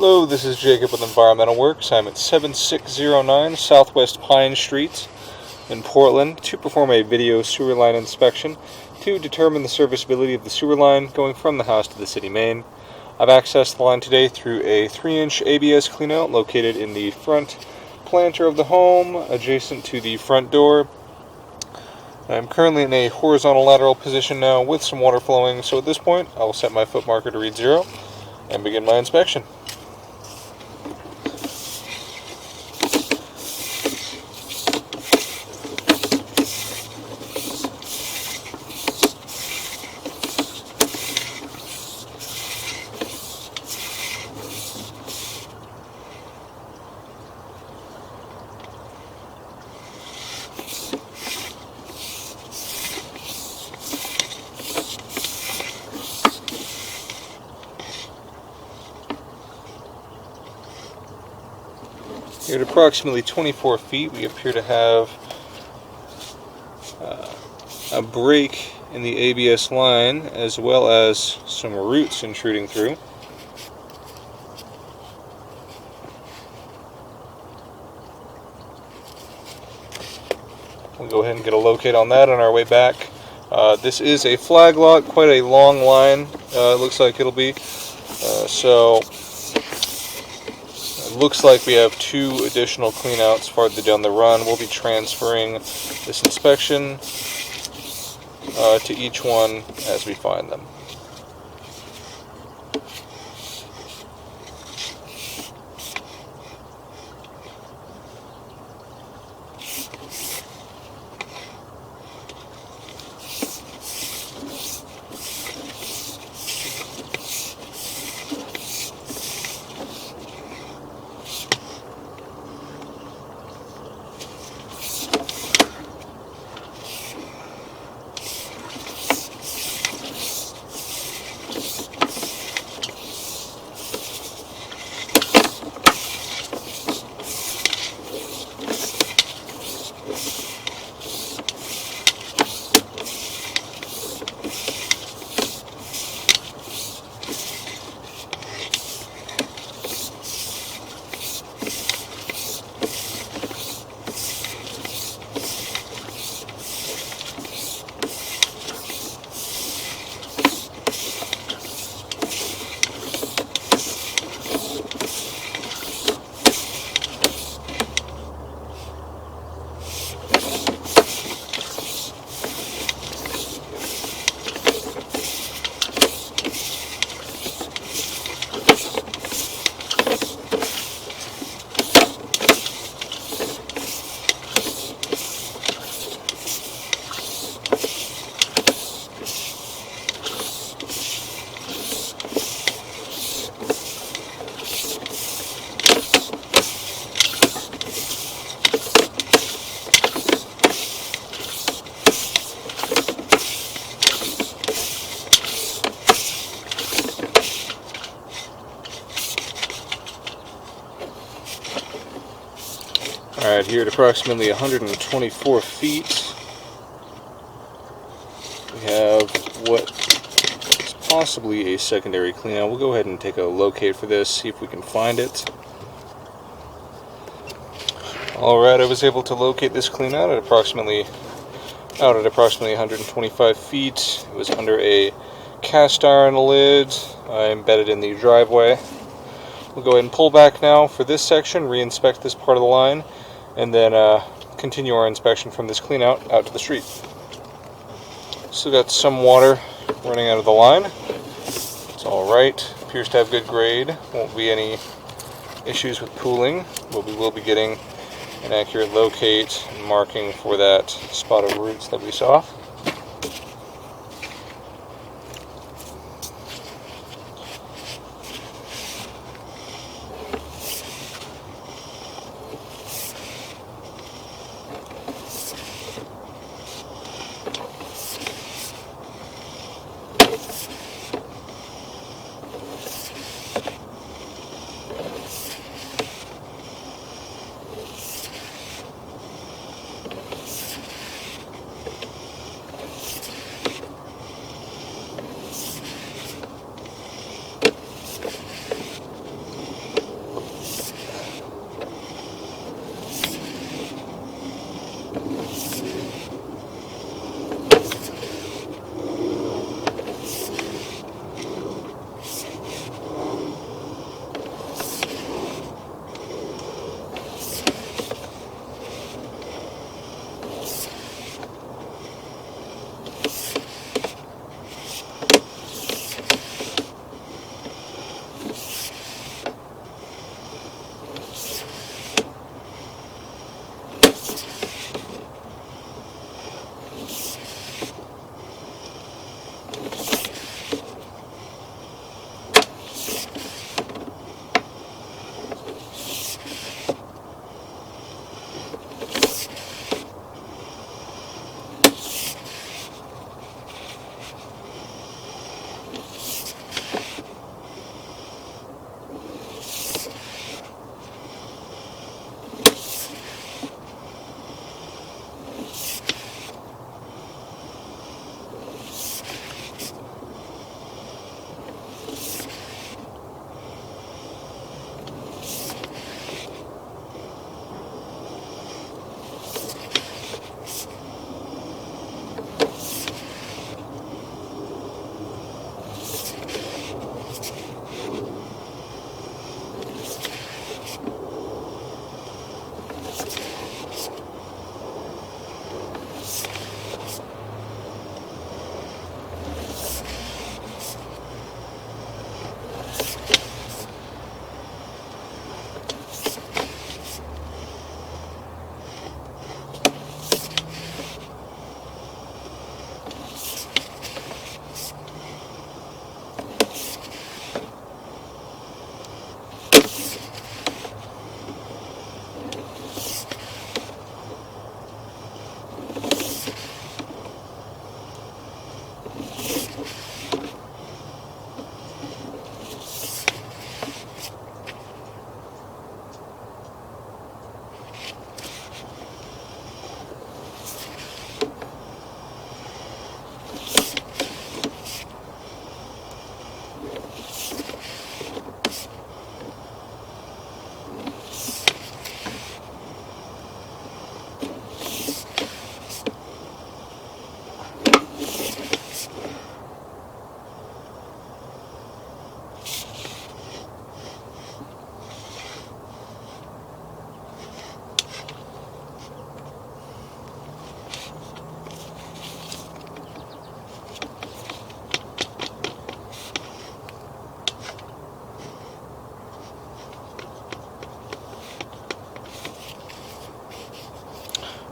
Hello, this is Jacob with Environmental Works. I'm at 7609 Southwest Pine Street in Portland to perform a video sewer line inspection to determine the serviceability of the sewer line going from the house to the city main. I've accessed the line today through a 3-inch ABS cleanout located in the front planter of the home, adjacent to the front door. I'm currently in a horizontal lateral position now with some water flowing, so at this point I will set my foot marker to read 0 and begin my inspection. Here at approximately 24 feet, we appear to have a break in the ABS line, as well as some roots intruding through. We'll go ahead and get a locate on that on our way back. This is a flag lot, quite a long line, it looks like it'll be. So it looks like we have 2 additional cleanouts farther down the run. We'll be transferring this inspection to each one as we find them. Alright, here at approximately 124 feet, we have what is possibly a secondary cleanout. We'll go ahead and take a locate for this, see if we can find it. Alright, I was able to locate this cleanout at approximately 125 feet. It was under a cast iron lid embedded in the driveway. We'll go ahead and pull back now for this section, re-inspect this part of the line, and then continue our inspection from this cleanout out to the street. Still got some water running out of the line. It's alright. Appears to have good grade. Won't be any issues with pooling, but we will be getting an accurate locate and marking for that spot of roots that we saw.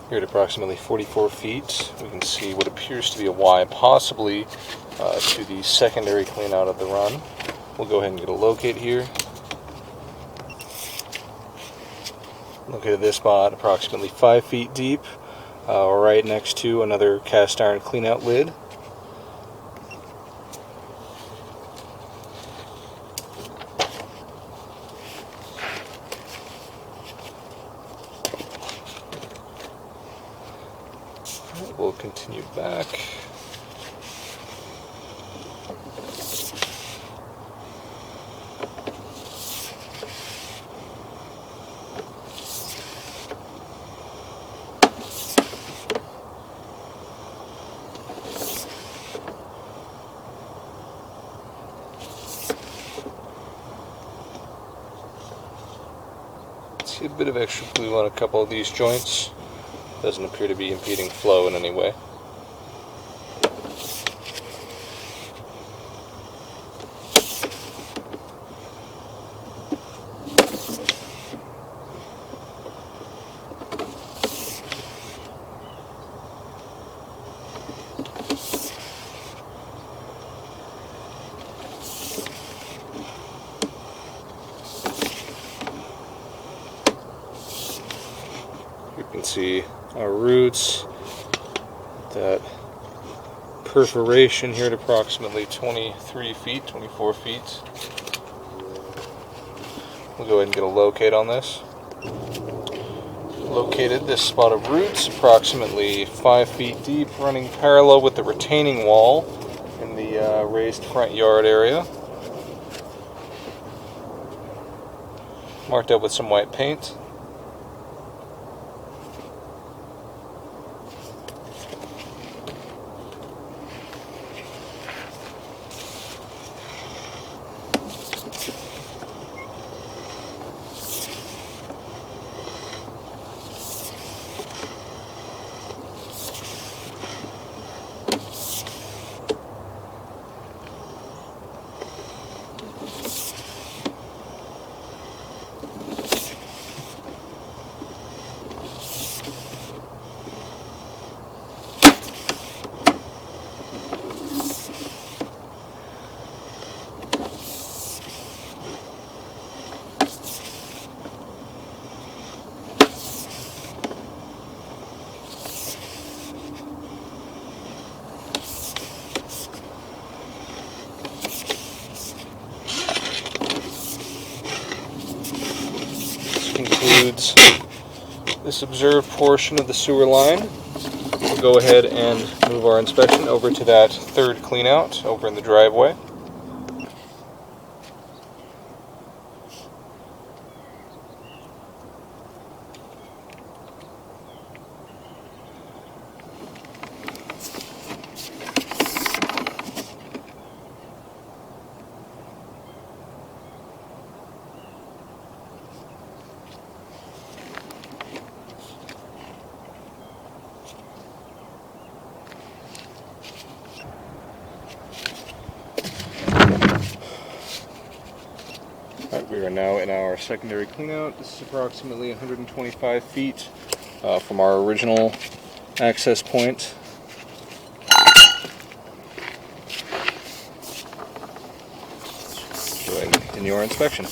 Here at approximately 44 feet, we can see what appears to be a Y, possibly to the secondary clean out of the run. We'll go ahead and get a locate here. Located this spot approximately 5 feet deep, right next to another cast iron clean out lid. We'll continue back. See a bit of extra glue on a couple of these joints. Doesn't appear to be impeding flow in any way. You can see our roots, that perforation here at approximately 23 feet, 24 feet. We'll go ahead and get a locate on this. Located this spot of roots approximately 5 feet deep, running parallel with the retaining wall in the raised front yard area. Marked up with some white paint. Concludes this observed portion of the sewer line. We'll go ahead and move our inspection over to that third clean out over in the driveway. We are now in our secondary cleanout. This is approximately 125 feet from our original access point. Go ahead and continue our inspection.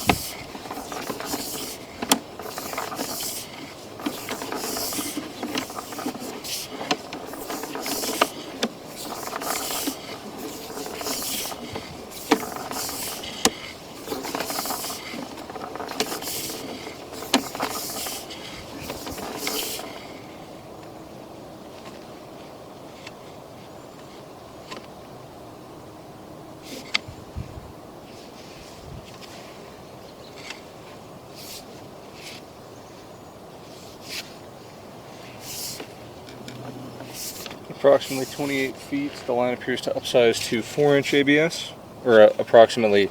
Approximately 28 feet. The line appears to upsize to 4-inch ABS, or approximately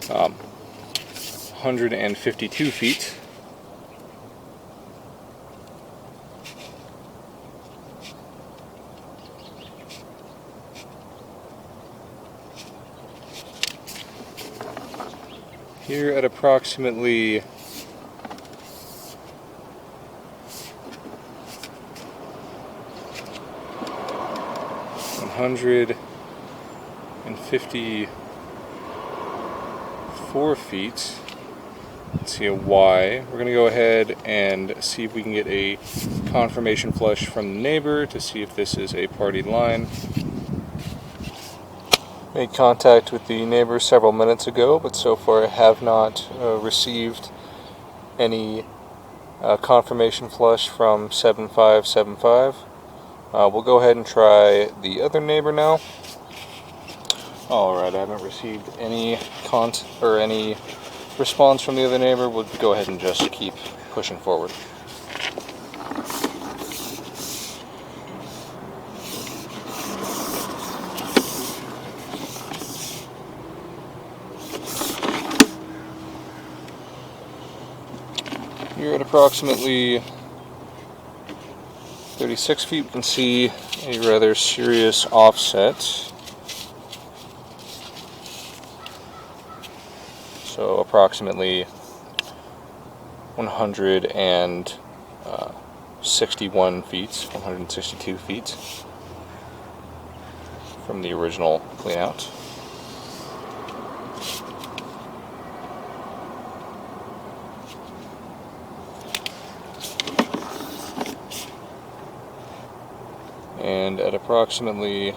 152 feet. Here at approximately 154 feet. Let's see a Y. We're going to go ahead and see if we can get a confirmation flush from the neighbor to see if this is a party line. Made contact with the neighbor several minutes ago, but so far I have not received any confirmation flush from 7575. We'll go ahead and try the other neighbor now. Alright, I haven't received any any response from the other neighbor. We'll go ahead and just keep pushing forward. Here at approximately 36 feet, we can see a rather serious offset. So approximately 161 feet, 162 feet from the original cleanout. And at approximately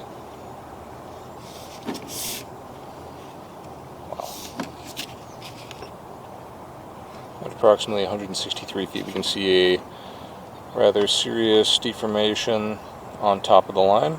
163 feet, we can see a rather serious deformation on top of the line.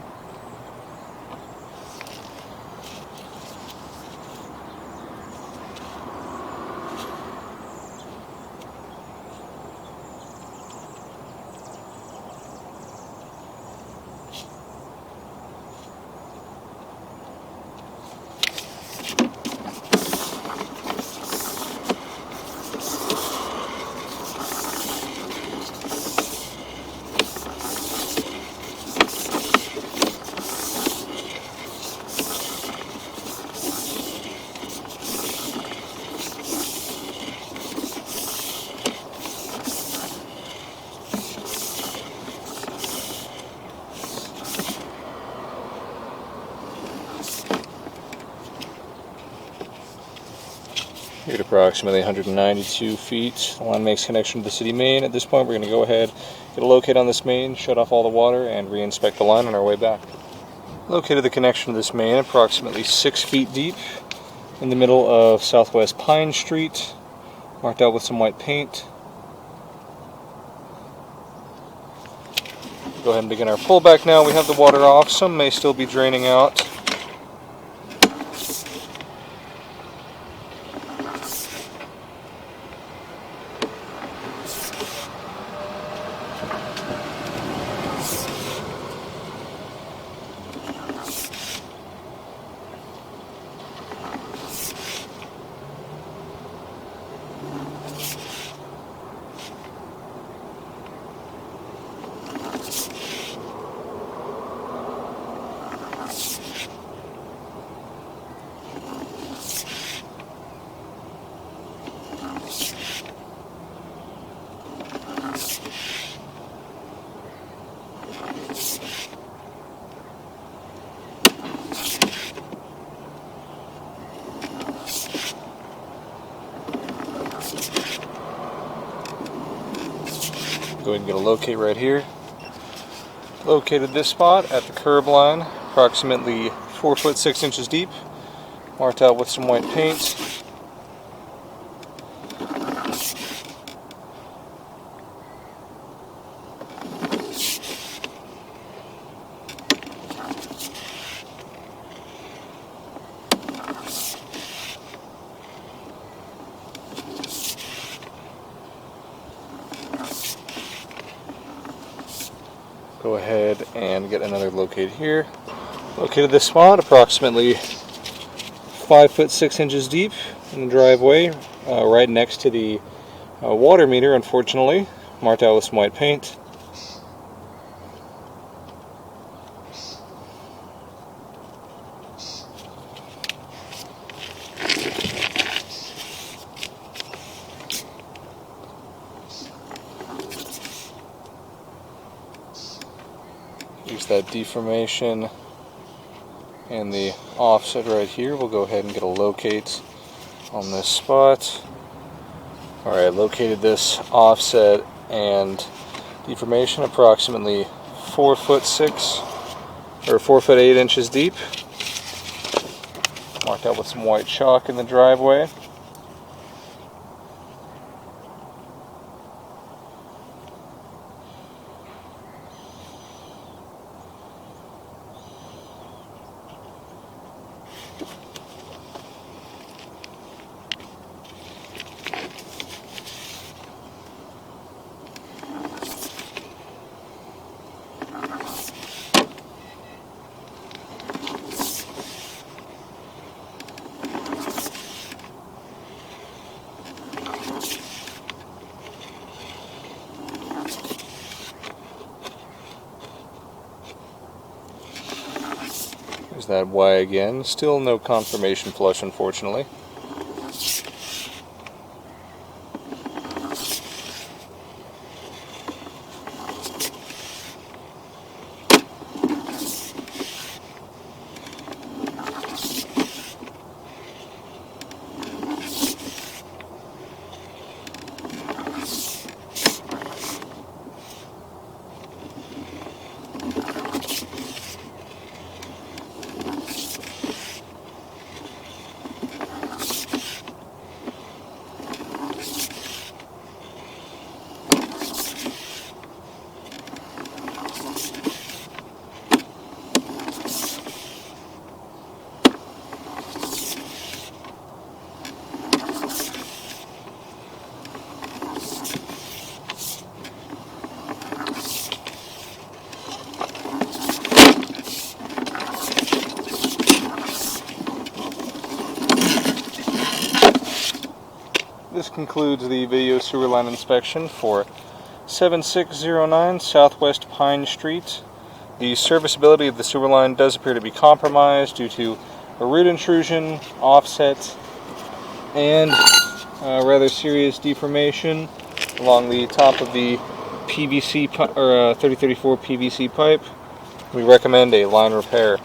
Here at approximately 192 feet, the line makes connection to the city main. At this point, we're going to go ahead, get a locate on this main, shut off all the water, and re-inspect the line on our way back. Located the connection to this main approximately 6 feet deep in the middle of Southwest Pine Street, marked out with some white paint. Go ahead and begin our pullback now. We have the water off. Some may still be draining out. Go ahead and get a locate right here. Located this spot at the curb line, approximately 4 foot 6 inches deep, marked out with some white paint. Go ahead and get another locate here. Located this spot approximately 5 foot 6 inches deep in the driveway, right next to the water meter, unfortunately, marked out with some white paint. Use that deformation and the offset right here. We'll go ahead and get a locate on this spot. Alright, located this offset and deformation approximately 4'6" or 4'8" inches deep. Marked out with some white chalk in the driveway. There's that Y again. Still no confirmation flush, unfortunately. This concludes the video sewer line inspection for 7609 Southwest Pine Street. The serviceability of the sewer line does appear to be compromised due to a root intrusion, offset, and rather serious deformation along the top of the PVC or 3034 PVC pipe. We recommend a line repair.